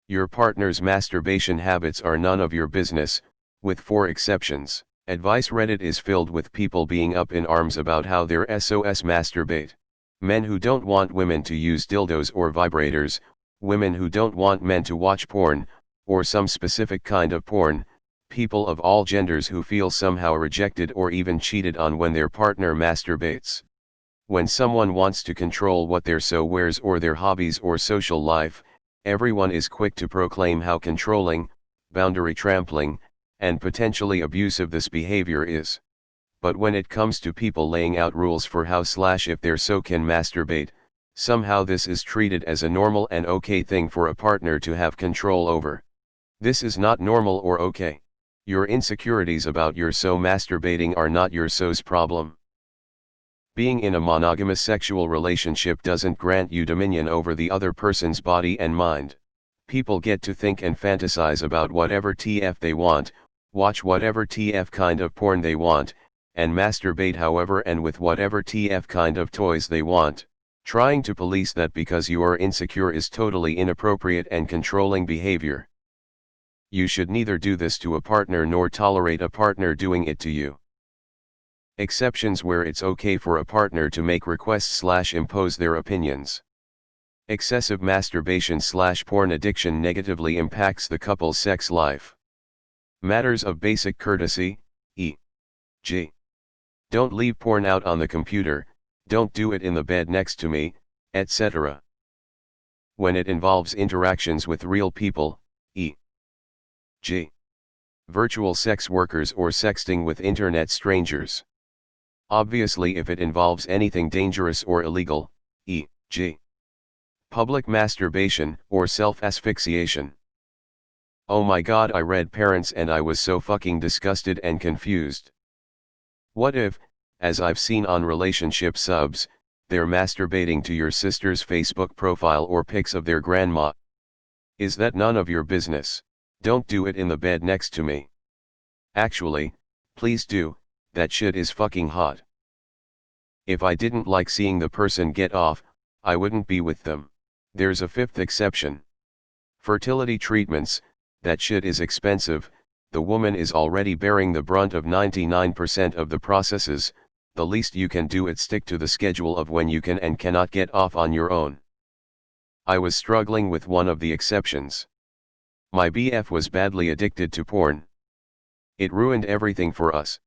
Your partner's masturbation habits are none of your business, with 4 exceptions. Advice Reddit is filled with people being up in arms about how their SOS masturbate. Men who don't want women to use dildos or vibrators, women who don't want men to watch porn, or some specific kind of porn, people of all genders who feel somehow rejected or even cheated on when their partner masturbates. When someone wants to control what their so wears or their hobbies or social life, everyone is quick to proclaim how controlling, boundary trampling, and potentially abusive this behavior is. But when it comes to people laying out rules for how/if their so can masturbate, somehow this is treated as a normal and okay thing for a partner to have control over. This is not normal or okay. Your insecurities about your so masturbating are not your so's problem. Being in a monogamous sexual relationship doesn't grant you dominion over the other person's body and mind. People get to think and fantasize about whatever TF they want, watch whatever TF kind of porn they want, and masturbate however and with whatever TF kind of toys they want. Trying to police that because you are insecure is totally inappropriate and controlling behavior. You should neither do this to a partner nor tolerate a partner doing it to you. Exceptions where it's okay for a partner to make requests/impose their opinions. Excessive masturbation/porn addiction negatively impacts the couple's sex life. Matters of basic courtesy, e.g. Don't leave porn out on the computer, don't do it in the bed next to me, etc. When it involves interactions with real people, e.g. virtual sex workers or sexting with internet strangers. Obviously, if it involves anything dangerous or illegal, e.g. public masturbation or self-asphyxiation. Oh my god, I read parents and I was so fucking disgusted and confused. What if, as I've seen on relationship subs, they're masturbating to your sister's Facebook profile or pics of their grandma? Is that none of your business? Don't do it in the bed next to me. Actually, please do, that shit is fucking hot. If I didn't like seeing the person get off, I wouldn't be with them. There's a 5th exception. Fertility treatments, that shit is expensive, the woman is already bearing the brunt of 99% of the processes, the least you can do is stick to the schedule of when you can and cannot get off on your own. I was struggling with one of the exceptions. My BF was badly addicted to porn. It ruined everything for us.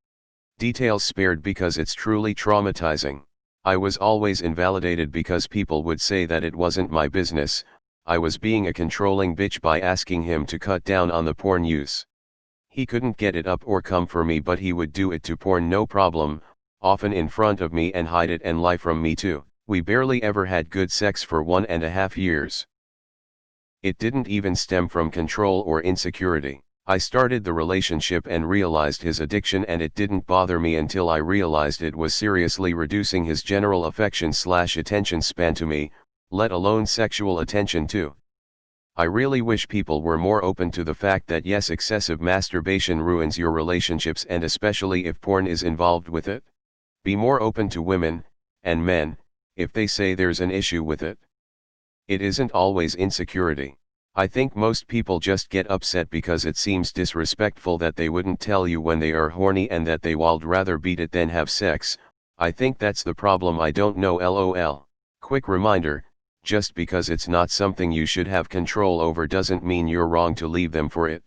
Details spared because it's truly traumatizing. I was always invalidated because people would say that it wasn't my business. I was being a controlling bitch by asking him to cut down on the porn use. He couldn't get it up or come for me, but he would do it to porn no problem, often in front of me, and hide it and lie from me too. We barely ever had good sex for 1.5 years. It didn't even stem from control or insecurity. I started the relationship and realized his addiction, and it didn't bother me until I realized it was seriously reducing his general affection/attention span to me, let alone sexual attention too. I really wish people were more open to the fact that yes, excessive masturbation ruins your relationships, and especially if porn is involved with it. Be more open to women, and men, if they say there's an issue with it. It isn't always insecurity. I think most people just get upset because it seems disrespectful that they wouldn't tell you when they are horny and that they would rather beat it than have sex. I think that's the problem. I don't know, lol. Quick reminder, just because it's not something you should have control over doesn't mean you're wrong to leave them for it.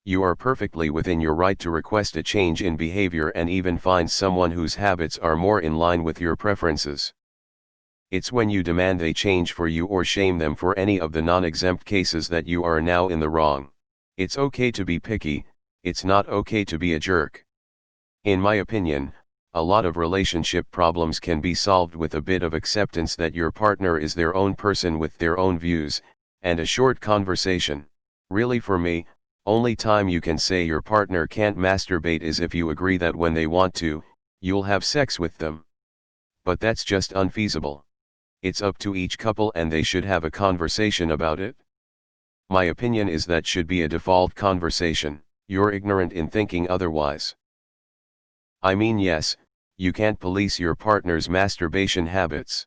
You are perfectly within your right to request a change in behavior and even find someone whose habits are more in line with your preferences. It's when you demand they change for you or shame them for any of the non-exempt cases that you are now in the wrong. It's okay to be picky, it's not okay to be a jerk. In my opinion, a lot of relationship problems can be solved with a bit of acceptance that your partner is their own person with their own views, and a short conversation. Really, for me, only time you can say your partner can't masturbate is if you agree that when they want to, you'll have sex with them. But that's just unfeasible. It's up to each couple and they should have a conversation about it. My opinion is that should be a default conversation. You're ignorant in thinking otherwise. I mean, yes, you can't police your partner's masturbation habits.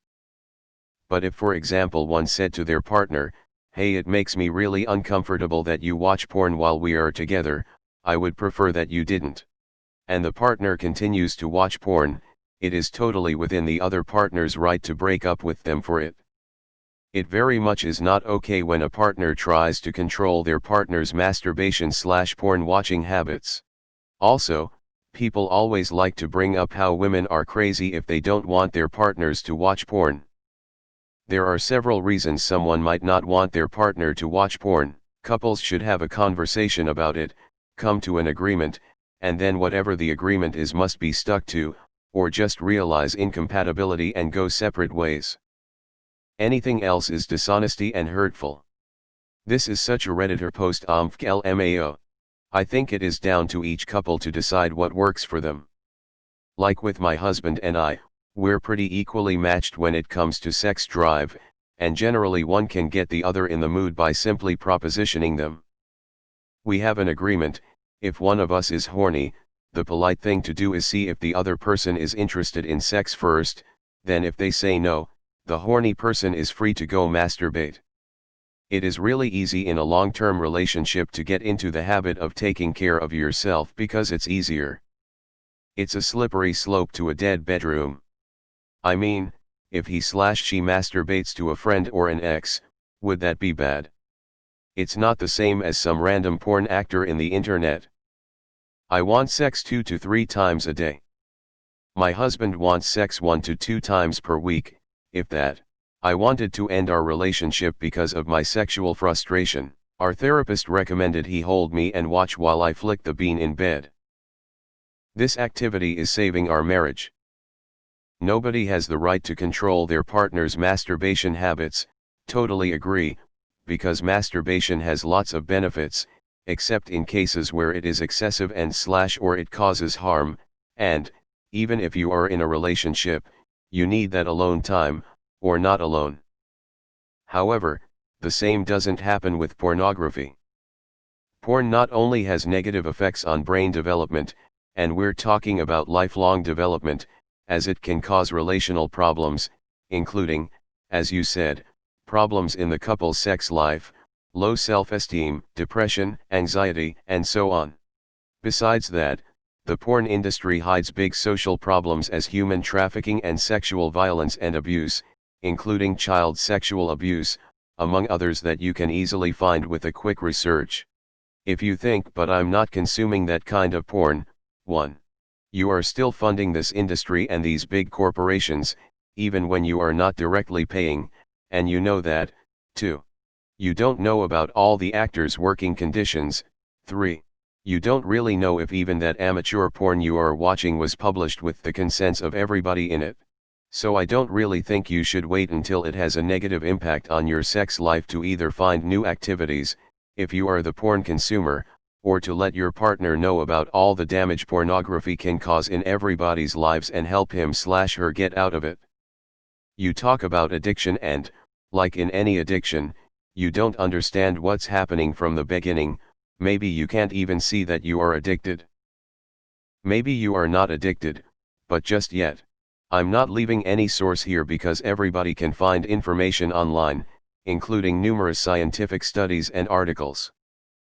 But if, for example, one said to their partner, "Hey, it makes me really uncomfortable that you watch porn while we are together, I would prefer that you didn't." And the partner continues to watch porn, it is totally within the other partner's right to break up with them for it. It very much is not okay when a partner tries to control their partner's masturbation/porn watching habits. Also, people always like to bring up how women are crazy if they don't want their partners to watch porn. There are several reasons someone might not want their partner to watch porn. Couples should have a conversation about it, come to an agreement, and then whatever the agreement is must be stuck to, or just realize incompatibility and go separate ways. Anything else is dishonesty and hurtful. This is such a Redditor post LMAO. I think it is down to each couple to decide what works for them. Like with my husband and I, we're pretty equally matched when it comes to sex drive, and generally one can get the other in the mood by simply propositioning them. We have an agreement: if one of us is horny, the polite thing to do is see if the other person is interested in sex first, then if they say no, the horny person is free to go masturbate. It is really easy in a long-term relationship to get into the habit of taking care of yourself because it's easier. It's a slippery slope to a dead bedroom. I mean, if he/she masturbates to a friend or an ex, would that be bad? It's not the same as some random porn actor in the internet. I want sex 2 to 3 times a day. My husband wants sex 1 to 2 times per week, if that. I wanted to end our relationship because of my sexual frustration. Our therapist recommended he hold me and watch while I flick the bean in bed. This activity is saving our marriage. Nobody has the right to control their partner's masturbation habits, totally agree, because masturbation has lots of benefits, except in cases where it is excessive and/or it causes harm, and, even if you are in a relationship, you need that alone time, or not alone. However, the same doesn't happen with pornography. Porn not only has negative effects on brain development, and we're talking about lifelong development, as it can cause relational problems, including, as you said, problems in the couple's sex life, low self-esteem, depression, anxiety, and so on. Besides that, the porn industry hides big social problems as human trafficking and sexual violence and abuse, including child sexual abuse, among others that you can easily find with a quick research. If you think, "But I'm not consuming that kind of porn," 1. You are still funding this industry and these big corporations, even when you are not directly paying, and you know that. 2. You don't know about all the actors' working conditions. 3. You don't really know if even that amateur porn you are watching was published with the consents of everybody in it. So I don't really think you should wait until it has a negative impact on your sex life to either find new activities, if you are the porn consumer, or to let your partner know about all the damage pornography can cause in everybody's lives and help him/her get out of it. You talk about addiction and, like in any addiction, you don't understand what's happening from the beginning. Maybe you can't even see that you are addicted. Maybe you are not addicted, but just yet. I'm not leaving any source here because everybody can find information online, including numerous scientific studies and articles.